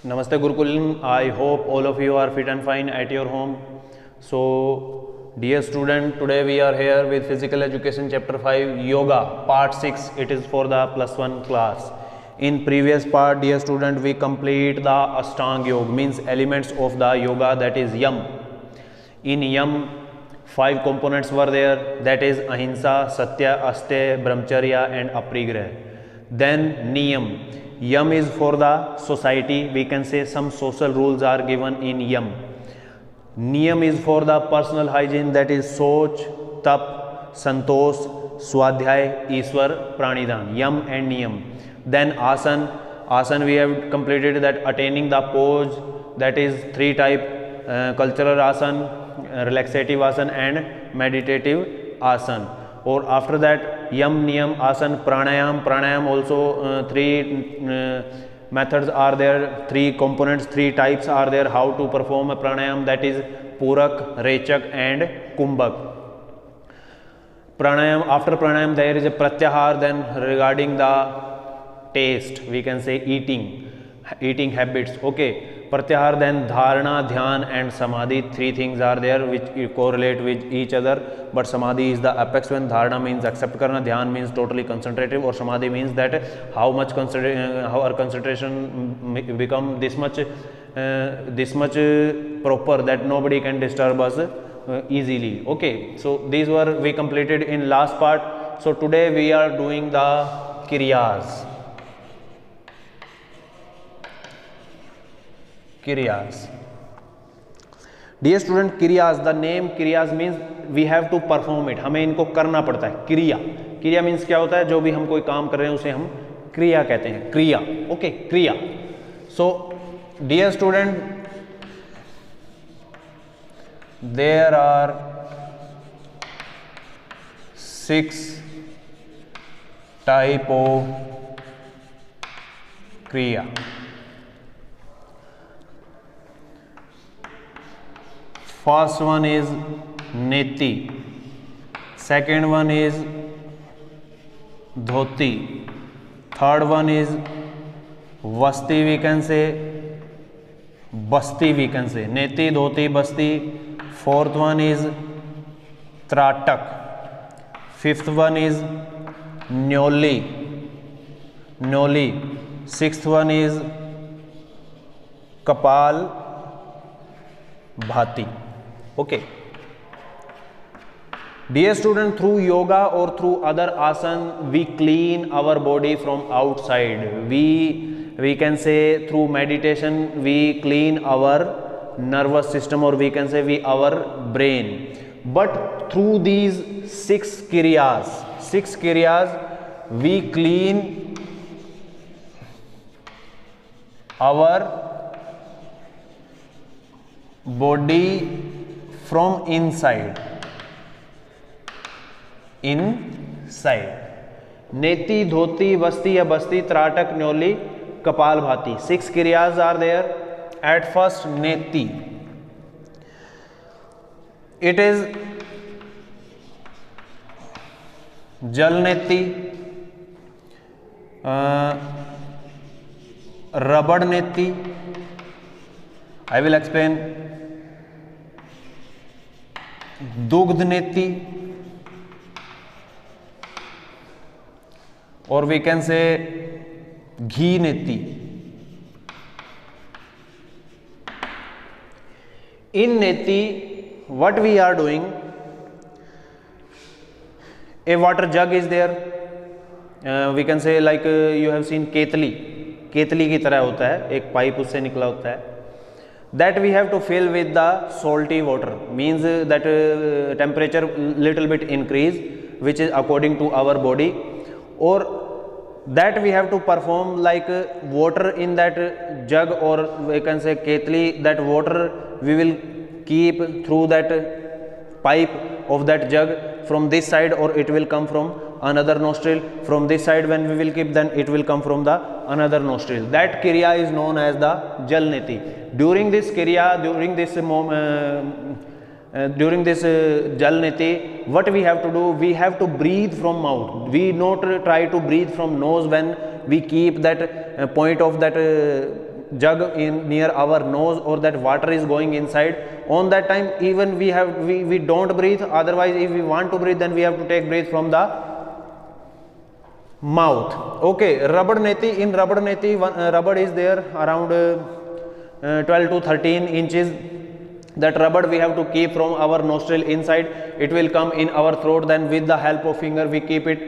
Namaste Gurukulam. I hope all of you are fit and fine at your home. So, dear student, today we are here with Physical Education Chapter 5 Yoga Part 6. It is for the +1 class. In previous part, dear student, we complete the Ashtanga Yoga, means elements of the yoga, that is Yam. In Yam, 5 components were there, that is Ahimsa, Satya, Asteya, Brahmacharya and Aparigraha. Then Niyam. Yam is for the society, we can say some social rules are given in Yam. Niyam is for the personal hygiene, that is Soch, Tap, Santosh, Swadhyay, Ishwar, Pranidhan. Yam and Niyam. Then Asan. Asan we have completed, that attaining the pose, that is 3 type, cultural asan, relaxative asan and meditative asan. Or after that Yam, Niyam, Asan, Pranayam. Pranayam also 3 methods are there, 3 components, 3 types are there how to perform a pranayam, that is Purak, Rechak and Kumbhak. Pranayam, after pranayam there is a Pratyahar. Then regarding the taste, we can say eating habits, okay. Pratyahar, then Dharana, Dhyan and Samadhi. 3 things are there which correlate with each other, but Samadhi is the apex when. Dharana means accept karna, Dhyan means totally concentrative, or Samadhi means that how our concentration become this much proper that nobody can disturb us easily, okay. So these were we completed in last part. So today we are doing the Kiryas. Dear student, Kiryas, the name Kiryas means we have to perform it, हमें इनको करना पड़ता है. क्रिया means क्या होता है, जो भी हम कोई काम कर रहे हैं उसे हम क्रिया कहते हैं, क्रिया, ओके, क्रिया. So dear student, there are 6 type of क्रिया. First one is Neti, second one is Dhoti, third one is Vasti, we can say Basti, we can say Neti, Dhoti, Basti. Fourth one is Tratak, fifth one is Nyoli. Sixth one is Kapal Bhati, okay. Dear student, through yoga or through other asan we clean our body from outside. We can say through meditation we clean our nervous system, or we can say our brain. But through these 6 kiryas we clean our body from inside. Neti, Dhoti, Vasti या Basti, Tratak, Nyoli, Kapal Bhati. 6 kiryas are there. At first Neti, it is Jal Neti, Rabad Neti. I will explain. Dugdh Neti, or we can say Ghee Neti. In Neti, what we are doing, a water jug is there, we can say like you have seen ketli की तरह होता है, एक pipe उससे निकला होता है. That we have to fill with the salty water, means that temperature little bit increase, which is according to our body, or that we have to perform like water in that jug, or we can say ketli. That water we will keep through that pipe of that jug from this side, or it will come from another nostril. From this side when we will keep, then it will come from the another nostril. That kirya is known as the Jal Neti. During this kirya, during this Jal Neti, what we have to do, we have to breathe from mouth. We not try to breathe from nose when we keep that point of that jug in near our nose, or that water is going inside, on that time even we don't breathe. Otherwise, if we want to breathe, then we have to take breath from the mouth. Okay, rubber neti. In rubber neti, rubber is there around 12 to 13 inches. That rubber we have to keep from our nostril inside. It will come in our throat. Then with the help of finger we keep it,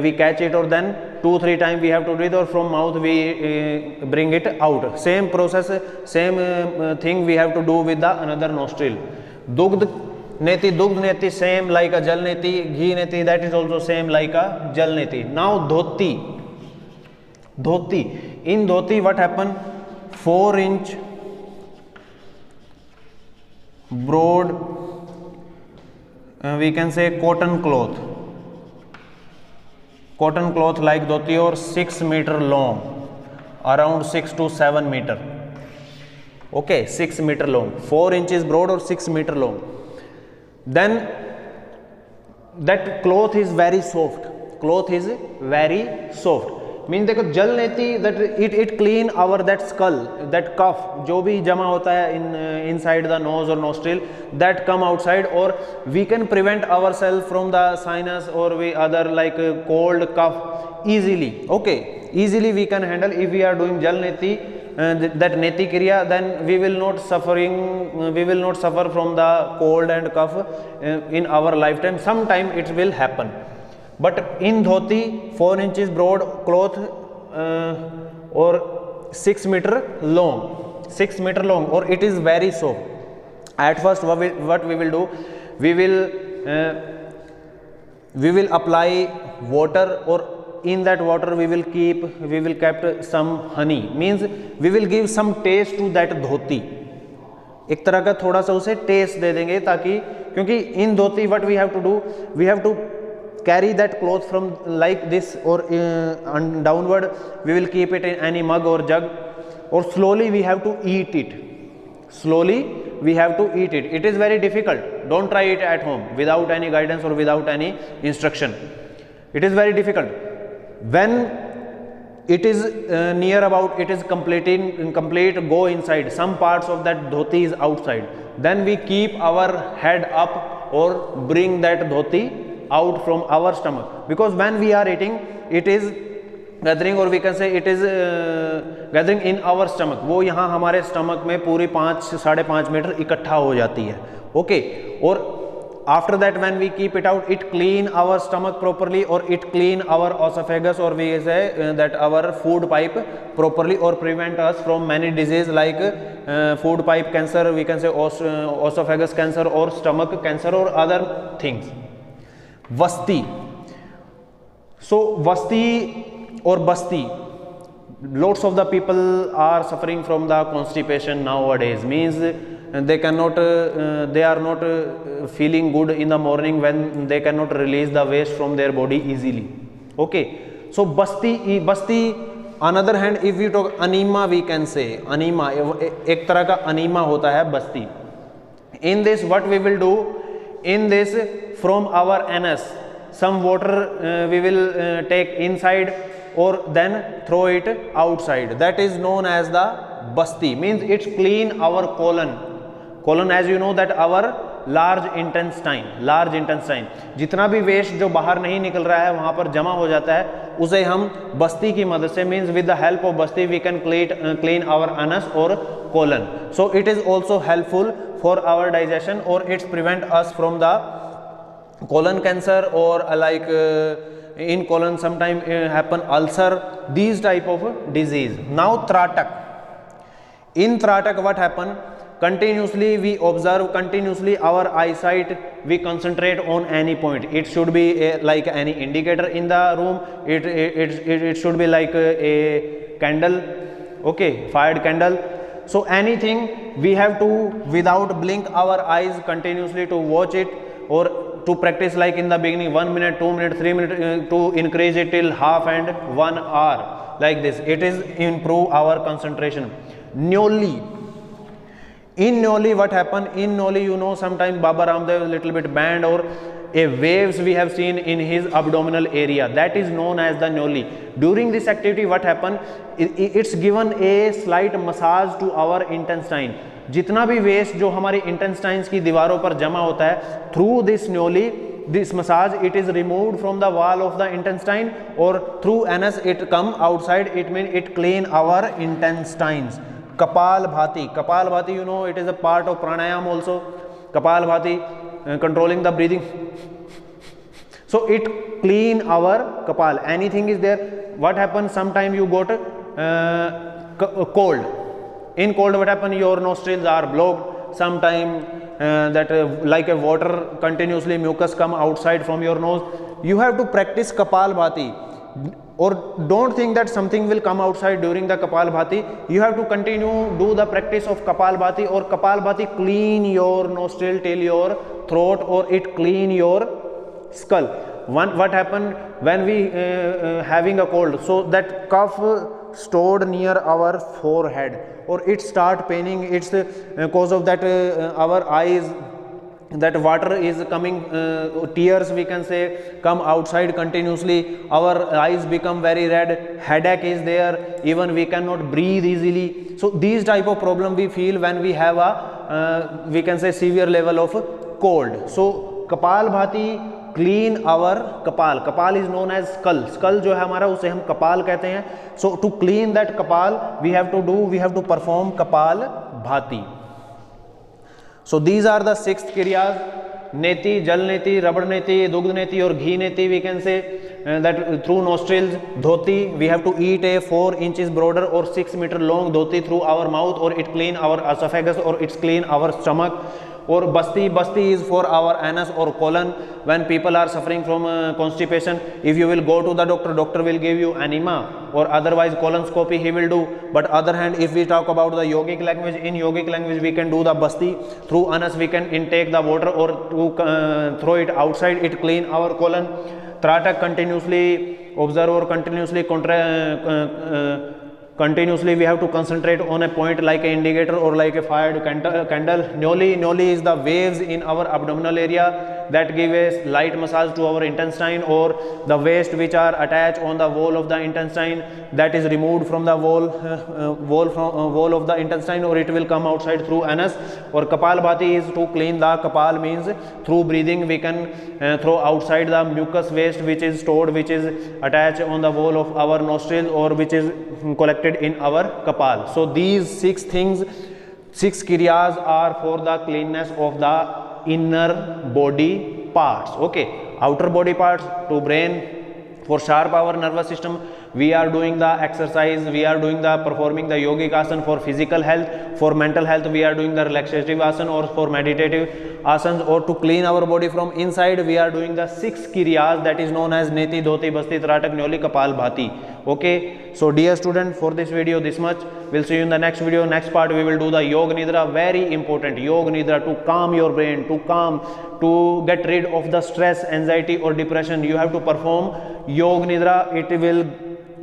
we catch it, or then 2-3 times we have to breathe, or from mouth we bring it out. Same process, same thing we have to do with the another nostril. Dugdh neti, same like a jal neti. Ghee neti, that is also same like a jal neti. Now dhoti. In dhoti what happen? 4-inch broad, we can say cotton cloth like dhoti, or 6 meter long, around 6 to 7 meter. Okay, 6 meter long, 4 inches broad or 6 meter long. Then that cloth is very soft. Mean देखो जल नेती, that it clean our that skull, that cough जो भी जमा होता है inside the nose or nostril, that come outside, or we can prevent ourselves from the sinus or we other like cold cough easily. Okay, easily we can handle if we are doing jal neti, that neti kriya, then we will not suffer from the cold and cough in our lifetime. Sometime it will happen. But in dhoti, 4 inches broad cloth or 6 meter long, or it is very soft. At first, what we will do, we will apply water, or in that water we will keep some honey. Means we will give some taste to that dhoti. एक तरह का थोड़ा सा उसे test दे देंगे, ताकि क्योंकि in dhoti what we have to do, we have to carry that cloth from like this or downward. We will keep it in any mug or jug, or slowly we have to eat it. It is very difficult. Don't try it at home without any guidance or without any instruction. It is very difficult. When it is near about, it is complete, go inside. Some parts of that dhoti is outside. Then we keep our head up or bring that dhoti out from our stomach, because when we are eating, it is gathering, or we can say it is gathering in our stomach. वो यहाँ हमारे stomach में पूरी 5-5.5 metre इकट्ठा हो जाती है. Okay, और after that when we keep it out, it clean our stomach properly, or it clean our esophagus, or we say that our food pipe properly, or prevent us from many disease like food pipe cancer, we can say esophagus cancer, or stomach cancer, or other things. Vasti. So Vasti or Basti, lots of the people are suffering from the constipation nowadays. Means they are not feeling good in the morning when they cannot release the waste from their body easily. Okay, so Basti. Another hand, if we talk anema, we can say anema, एक तरह का anema होता है Basti. In this, what we will do? In this, from our anus, some water we will take inside, or then throw it outside. That is known as the Basti. Means it's clean our colon, as you know, that our large intestine, जितना भी waste जो बाहर नहीं निकल रहा है वहाँ पर जमा हो जाता है, उसे हम बस्ती की मदद से, means with the help of basti we can clean our anus or colon. So it is also helpful for our digestion, or it's prevent us from the colon cancer, or like in colon sometime happen ulcer, these type of disease. Now Tratak. In Tratak what happen? Continuously we observe, continuously our eyesight we concentrate on any point. It should be like any indicator in the room. It should be like a candle, okay, fired candle. So anything we have to, without blink our eyes, continuously to watch it, or to practice like in the beginning 1 minute, 2 minutes, 3 minutes, to increase it till half and 1 hour, like this. It is improve our concentration. Nyoli. In Nyoli what happen? In Nyoli, you know, sometimes Baba Ramdev little bit bend, or a waves we have seen in his abdominal area, that is known as the Noli. During this activity what happen, it's given a slight massage to our intestine. जितना भी waste जो हमारे intestines की दीवारों पर जमा होता है, through this Nyoli, this massage, it is removed from the wall of the intestine, or through anus it come outside. It means it clean our intestines. Kapalbhati, Kapalbhati, you know, it is a part of pranayam also. Kapalbhati, controlling the breathing. So it clean our kapal. Anything is there. What happens? Sometime you got cold. In cold, what happen? Your nostrils are blocked. Sometime like a water continuously mucus come outside from your nose. You have to practice Kapalbhati, or don't think that something will come outside during the Kapalbhati. You have to continue do the practice of Kapalbhati, or Kapalbhati clean your nostril till your throat, or it clean your skull. What happened when we having a cold, so that cough stored near our forehead, or it start paining. It's cause of that our eyes, that water is coming, tears we can say come outside continuously. Our eyes become very red, headache is there, even we cannot breathe easily. So these type of problem we feel when we have a we can say severe level of cold. So Kapalbhati clean our kapal. Kapal is known as skull. Skull जो है हमारा, उसे हम कपाल कहते हैं. So to clean that kapal we have to perform Kapalbhati. So these are the 6 kiryas: neti, jal neti, rabad neti, dugdh neti और घी neti. We can say that through nostrils. Dhoti, we have to eat a 4 inches broader or 6 meter long dhoti through our mouth, or it clean our esophagus, or it's clean our stomach. Or basti is for our anus or colon. When people are suffering from constipation, if you will go to the doctor will give you enema, or otherwise colonoscopy he will do. But other hand, if we talk about the yogic language, in yogic language we can do the basti. Through anus we can intake the water, or to throw it outside, it clean our colon. Tratak, continuously observe or continuously we have to concentrate on a point like an indicator or like a fired candle. Noli is the waves in our abdominal area that give a light massage to our intestine, or the waste which are attached on the wall of the intestine, that is removed from the wall of the intestine, or it will come outside through anus. Or Kapalbhati is to clean the kapal, means through breathing we can throw outside the mucus waste which is stored, which is attached on the wall of our nostrils, or which is collected in our kapal. So these 6 things, 6 kiryas are for the cleanness of the inner body parts. Okay, outer body parts to brain, for sharp our nervous system. We are doing the exercise, we are doing the performing the yogic asana for physical health. For mental health we are doing the relaxative asana, or for meditative asanas, or to clean our body from inside we are doing the 6 kiryas, that is known as neti, dhoti, basti, tratak, nyoli, Kapalbhati. Okay, so dear student, for this video this much. We'll see you in the next video. Next part we will do the Yoga Nidra, very important Yoga Nidra, to calm your brain, to get rid of the stress, anxiety or depression. You have to perform Yoga Nidra. It will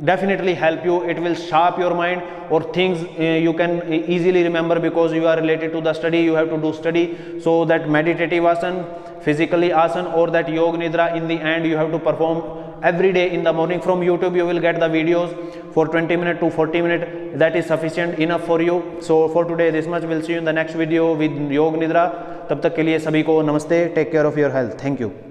definitely help you. It will sharp your mind, or things you can easily remember, because you are related to the study. You have to do study. So that meditative asana, physically asana, or that Yoga Nidra, in the end you have to perform every day in the morning. From YouTube you will get the videos for 20 minutes to 40 minutes. That is sufficient enough for you. So for today this much. We'll see you in the next video with Yoga Nidra. तब तक के लिए सभी को नमस्ते. Take care of your health. Thank you.